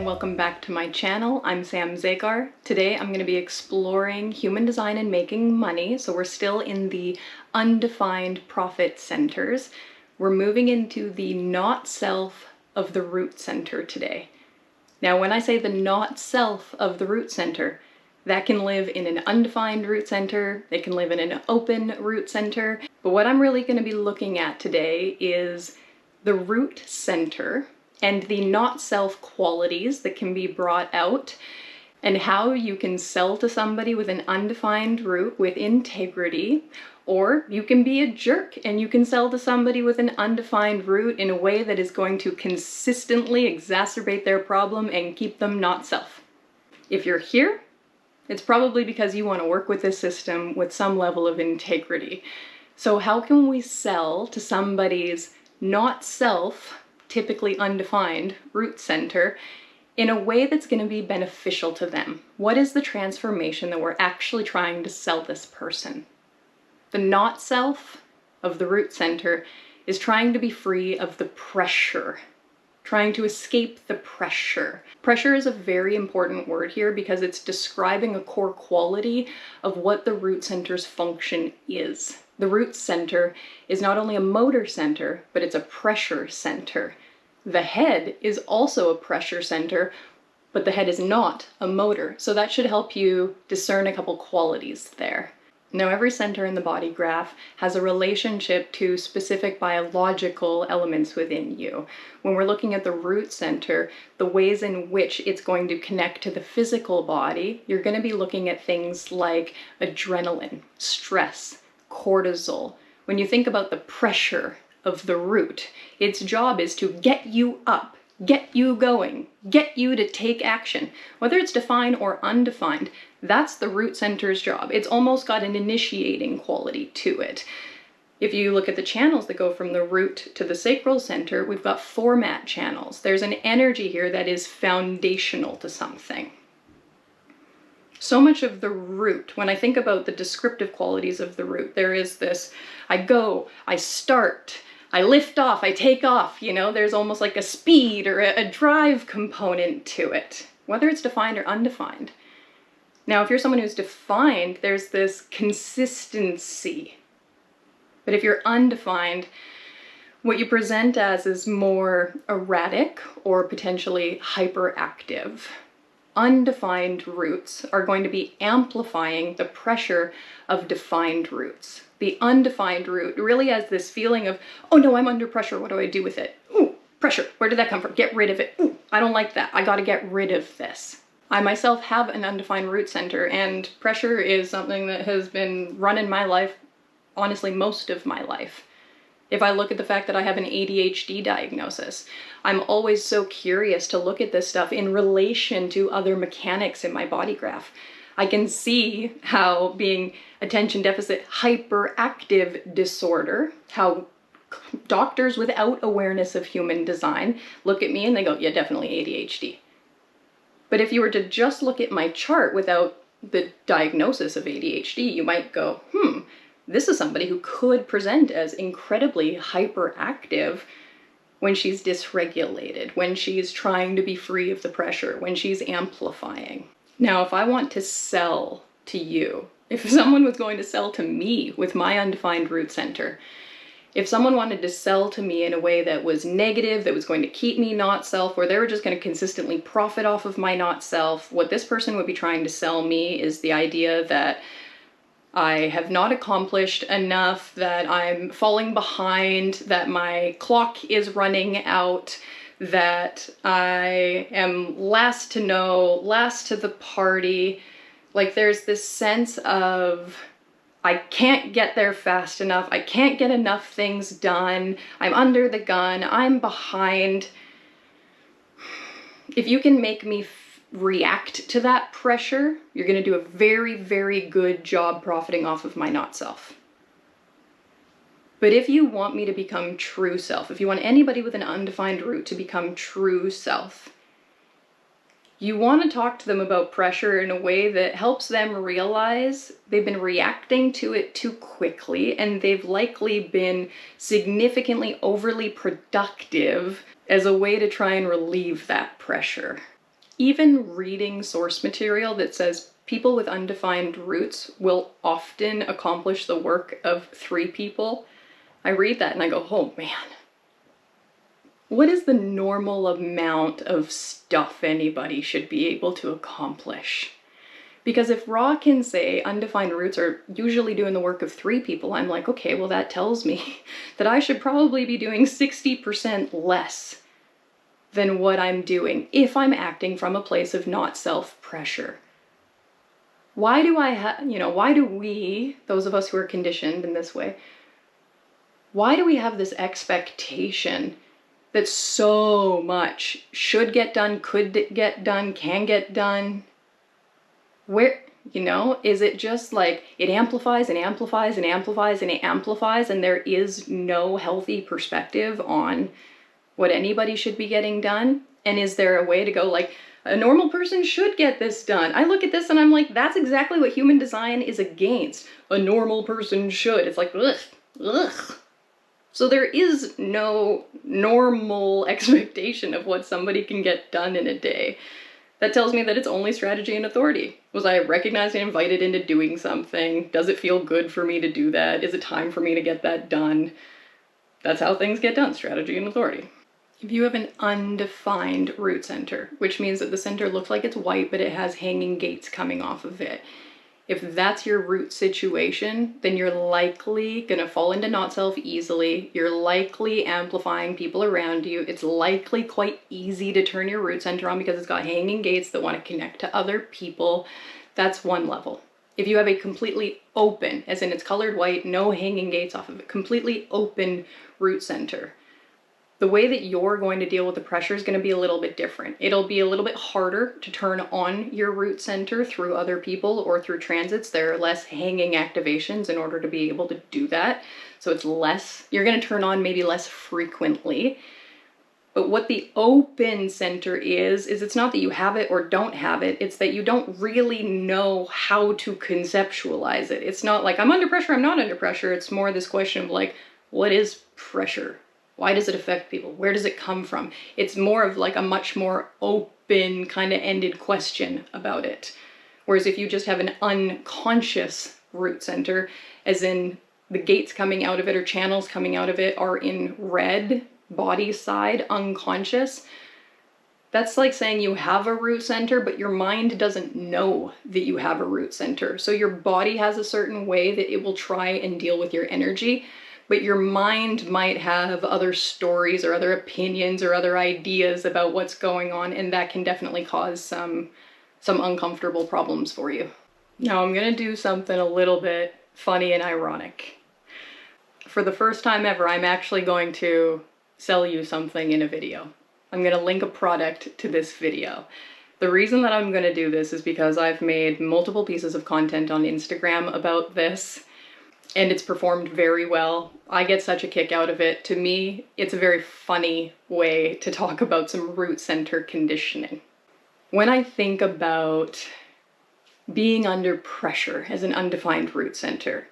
and welcome back to my channel. I'm Sam Zagar. Today I'm going to be exploring human design and making money. So we're still in the undefined profit centers. We're moving into the not self of the root center today. Now when I say the not self of the root center, that can live in an undefined root center, it can live in an open root center, but what I'm really going to be looking at today is the root center and the not self qualities that can be brought out, and how you can sell to somebody with an undefined root with integrity, or you can be a jerk and you can sell to somebody with an undefined root in a way that is going to consistently exacerbate their problem and keep them not self. If you're here, it's probably because you want to work with this system with some level of integrity. So how can we sell to somebody's not self, typically undefined, root center in a way that's going to be beneficial to them? What is the transformation that we're actually trying to sell this person? The not self of the root center is trying to be free of the pressure, trying to escape the pressure. Pressure is a very important word here because it's describing a core quality of what the root center's function is. The root center is not only a motor center, but it's a pressure center. The head is also a pressure center, but the head is not a motor. So that should help you discern a couple qualities there. Now, every center in the body graph has a relationship to specific biological elements within you. When we're looking at the root center, the ways in which it's going to connect to the physical body, you're going to be looking at things like adrenaline, stress, cortisol. When you think about the pressure of the root, its job is to get you up, get you going, get you to take action. Whether it's defined or undefined, that's the root center's job. It's almost got an initiating quality to it. If you look at the channels that go from the root to the sacral center, we've got format channels. There's an energy here that is foundational to something. So much of the root, when I think about the descriptive qualities of the root, there is this, I go, I start, I lift off, I take off, you know, there's almost like a speed or a drive component to it, whether it's defined or undefined. Now, if you're someone who's defined, there's this consistency. But if you're undefined, what you present as is more erratic or potentially hyperactive. Undefined roots are going to be amplifying the pressure of defined roots. The undefined root really has this feeling of, oh no, I'm under pressure, what do I do with it? Ooh, pressure, where did that come from? Get rid of it. Ooh, I don't like that, I gotta get rid of this. I myself have an undefined root center, and pressure is something that has been running my life, honestly, most of my life. If I look at the fact that I have an ADHD diagnosis, I'm always so curious to look at this stuff in relation to other mechanics in my body graph. I can see how being attention deficit hyperactive disorder, how doctors without awareness of human design look at me and they go, yeah, definitely ADHD. But if you were to just look at my chart without the diagnosis of ADHD, you might go, this is somebody who could present as incredibly hyperactive when she's dysregulated, when she's trying to be free of the pressure, when she's amplifying. Now, if I want to sell to you, if someone was going to sell to me with my undefined root center, if someone wanted to sell to me in a way that was negative, that was going to keep me not self, or they were just going to consistently profit off of my not self, what this person would be trying to sell me is the idea that I have not accomplished enough, that I'm falling behind, that my clock is running out, that I am last to know, last to the party. Like there's this sense of, I can't get there fast enough, I can't get enough things done, I'm under the gun, I'm behind. If you can make me react to that pressure, you're going to do a very, very good job profiting off of my not self. But if you want me to become true self, if you want anybody with an undefined root to become true self, you want to talk to them about pressure in a way that helps them realize they've been reacting to it too quickly and they've likely been significantly overly productive as a way to try and relieve that pressure. Even reading source material that says people with undefined roots will often accomplish the work of 3 people, I read that and I go, oh man, what is the normal amount of stuff anybody should be able to accomplish? Because if Ra can say undefined roots are usually doing the work of 3 people, I'm like, okay, well that tells me that I should probably be doing 60% less than what I'm doing if I'm acting from a place of not self-pressure. Why do why do we, those of us who are conditioned in this way, why do we have this expectation that so much should get done, could get done, can get done? Where, is it just like it amplifies and amplifies and amplifies and amplifies, and there is no healthy perspective on what anybody should be getting done? And is there a way to go like, a normal person should get this done? I look at this and I'm like, that's exactly what human design is against. A normal person should. It's like, ugh, ugh. So there is no normal expectation of what somebody can get done in a day. That tells me that it's only strategy and authority. Was I recognized and invited into doing something? Does it feel good for me to do that? Is it time for me to get that done? That's how things get done, strategy and authority. If you have an undefined root center, which means that the center looks like it's white, but it has hanging gates coming off of it. If that's your root situation, then you're likely gonna fall into not self easily. You're likely amplifying people around you. It's likely quite easy to turn your root center on because it's got hanging gates that want to connect to other people. That's one level. If you have a completely open, as in it's colored white, no hanging gates off of it, completely open root center, the way that you're going to deal with the pressure is going to be a little bit different. It'll be a little bit harder to turn on your root center through other people or through transits. There are less hanging activations in order to be able to do that. So it's less, you're going to turn on maybe less frequently. But what the open center is it's not that you have it or don't have it, it's that you don't really know how to conceptualize it. It's not like I'm under pressure, I'm not under pressure. It's more this question of like, what is pressure? Why does it affect people? Where does it come from? It's more of like a much more open kind of ended question about it. Whereas if you just have an unconscious root center, as in the gates coming out of it or channels coming out of it are in red, body side, unconscious, that's like saying you have a root center, but your mind doesn't know that you have a root center. So your body has a certain way that it will try and deal with your energy, but your mind might have other stories or other opinions or other ideas about what's going on, and that can definitely cause some uncomfortable problems for you. Now I'm gonna do something a little bit funny and ironic. For the first time ever, I'm actually going to sell you something in a video. I'm gonna link a product to this video. The reason that I'm gonna do this is because I've made multiple pieces of content on Instagram about this, and it's performed very well. I get such a kick out of it. To me, it's a very funny way to talk about some root center conditioning. When I think about being under pressure as an undefined root center,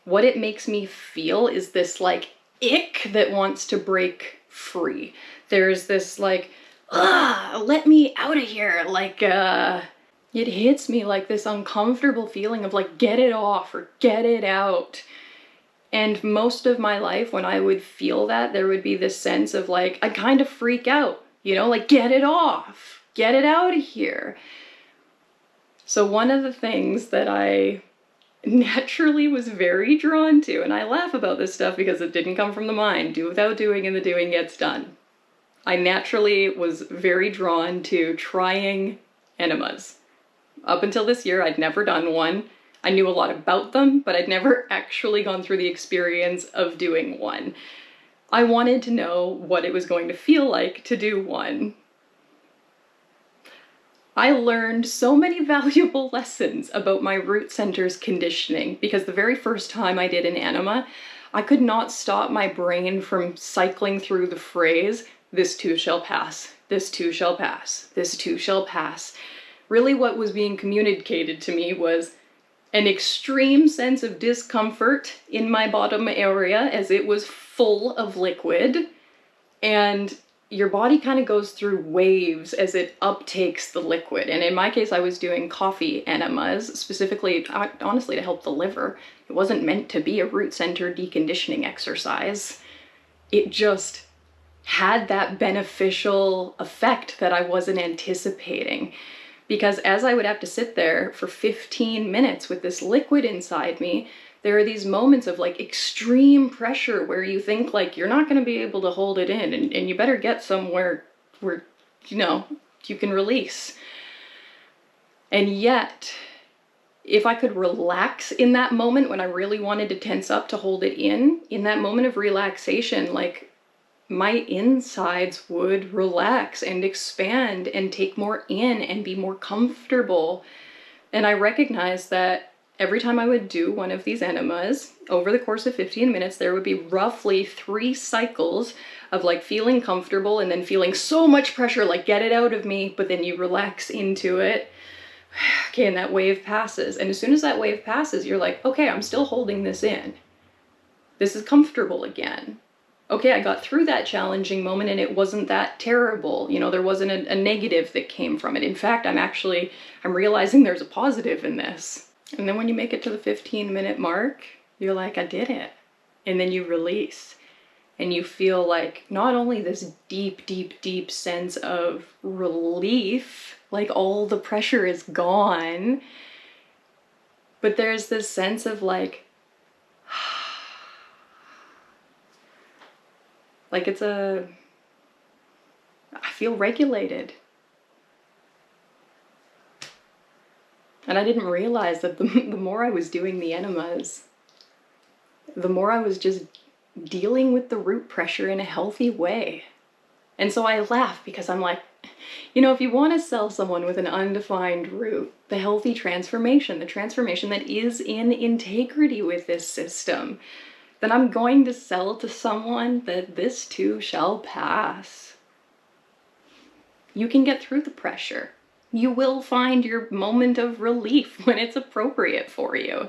what it makes me feel is this like ick that wants to break free. There's this like, let me out of here. Like, it hits me like this uncomfortable feeling of like, get it off or get it out. And most of my life, when I would feel that, there would be this sense of like, I'd kind of freak out, like get it off, get it out of here. So one of the things that I naturally was very drawn to, and I laugh about this stuff because it didn't come from the mind, do without doing and the doing gets done. I naturally was very drawn to trying enemas. Up until this year, I'd never done one. I knew a lot about them, but I'd never actually gone through the experience of doing one. I wanted to know what it was going to feel like to do one. I learned so many valuable lessons about my root center's conditioning because the very first time I did an enema, I could not stop my brain from cycling through the phrase, this too shall pass, this too shall pass, this too shall pass. Really what was being communicated to me was an extreme sense of discomfort in my bottom area as it was full of liquid, and your body kind of goes through waves as it uptakes the liquid. And in my case, I was doing coffee enemas, specifically, honestly, to help the liver. It wasn't meant to be a root center deconditioning exercise. It just had that beneficial effect that I wasn't anticipating. Because as I would have to sit there for 15 minutes with this liquid inside me, there are these moments of like extreme pressure where you think like you're not going to be able to hold it in, and you better get somewhere where, you know, you can release. And yet, if I could relax in that moment when I really wanted to tense up to hold it in that moment of relaxation, like my insides would relax and expand and take more in and be more comfortable. And I recognized that every time I would do one of these enemas, over the course of 15 minutes, there would be roughly 3 cycles of like feeling comfortable and then feeling so much pressure, like get it out of me, but then you relax into it. Okay, and that wave passes. And as soon as that wave passes, you're like, okay, I'm still holding this in. This is comfortable again. Okay, I got through that challenging moment and it wasn't that terrible. You know, there wasn't a negative that came from it. In fact, I'm realizing there's a positive in this. And then when you make it to the 15-minute mark, you're like, I did it. And then you release. And you feel like not only this deep, deep, deep sense of relief, like all the pressure is gone, but there's this sense of like, like I feel regulated. And I didn't realize that the more I was doing the enemas, the more I was just dealing with the root pressure in a healthy way. And so I laugh because I'm like, you know, if you want to sell someone with an undefined root, the healthy transformation, the transformation that is in integrity with this system, then I'm going to sell to someone that this too shall pass. You can get through the pressure. You will find your moment of relief when it's appropriate for you.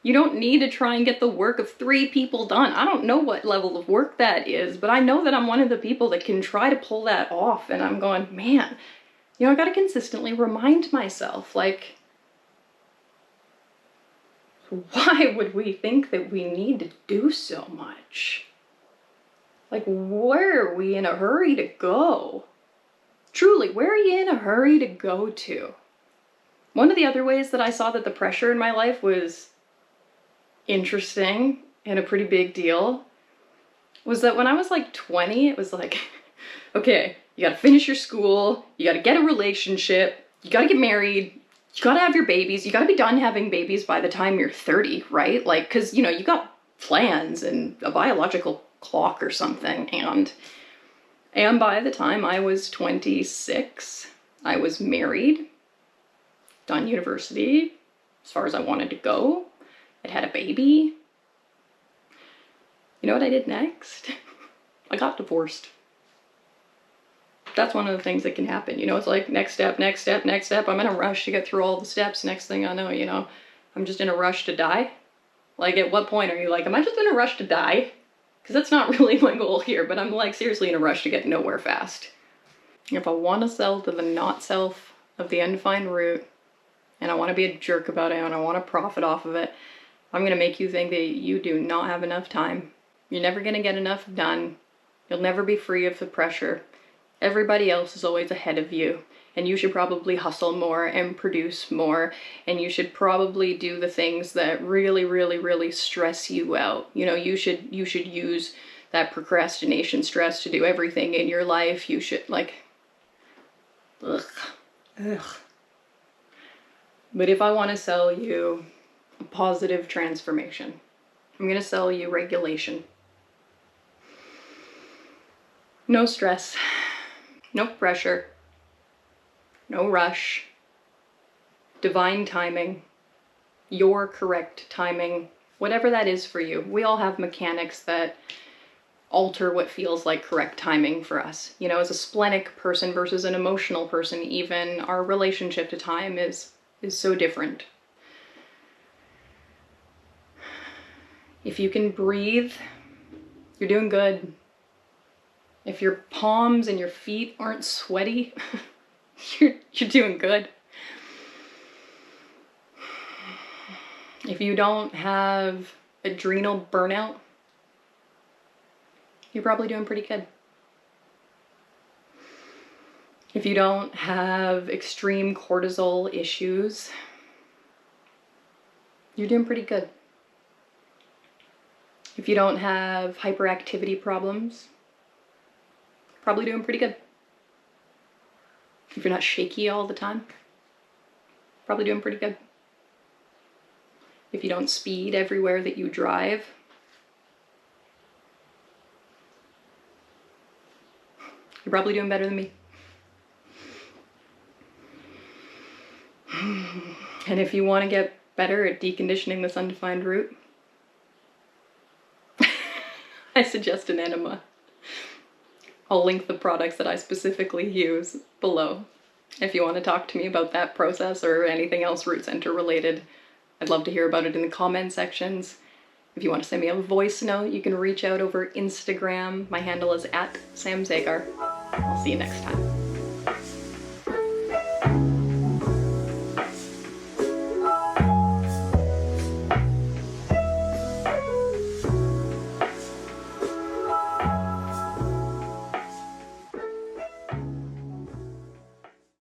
You don't need to try and get the work of 3 people done. I don't know what level of work that is, but I know that I'm one of the people that can try to pull that off. And I'm going, man, you know, I got to consistently remind myself, like, why would we think that we need to do so much? Like, where are we in a hurry to go? Truly, where are you in a hurry to go to? One of the other ways that I saw that the pressure in my life was interesting and a pretty big deal was that when I was like 20, it was like, okay, you gotta finish your school, you gotta get a relationship, you gotta get married, you gotta have your babies, you gotta be done having babies by the time you're 30, right? Like, cause you know, you got plans and a biological clock or something, and by the time I was 26, I was married, done university, as far as I wanted to go. I'd had a baby. You know what I did next? I got divorced. That's one of the things that can happen. You know, it's like next step, next step, next step. I'm in a rush to get through all the steps. Next thing I know, you know, I'm just in a rush to die. Like, at what point are you like, am I just in a rush to die? Because that's not really my goal here, but I'm like seriously in a rush to get nowhere fast. If I want to sell to the not self of the undefined root, and I want to be a jerk about it, and I want to profit off of it, I'm going to make you think that you do not have enough time. You're never going to get enough done. You'll never be free of the pressure. Everybody else is always ahead of you, and you should probably hustle more and produce more, and you should probably do the things that really, really, really stress you out. You know, you should use that procrastination stress to do everything in your life. You should, like, ugh. But if I want to sell you a positive transformation, I'm going to sell you regulation. No stress, no pressure, no rush, divine timing, your correct timing, whatever that is for you. We all have mechanics that alter what feels like correct timing for us. You know, as a splenic person versus an emotional person, even our relationship to time is so different. If you can breathe, you're doing good. If your palms and your feet aren't sweaty, you're doing good. If you don't have adrenal burnout, you're probably doing pretty good. If you don't have extreme cortisol issues, you're doing pretty good. If you don't have hyperactivity problems, probably doing pretty good. If you're not shaky all the time, probably doing pretty good. If you don't speed everywhere that you drive, you're probably doing better than me. And if you want to get better at deconditioning this undefined root, I suggest an enema. I'll link the products that I specifically use below. If you want to talk to me about that process or anything else root center related, I'd love to hear about it in the comment sections. If you want to send me a voice note, you can reach out over Instagram. My handle is @SamZagar. I'll see you next time.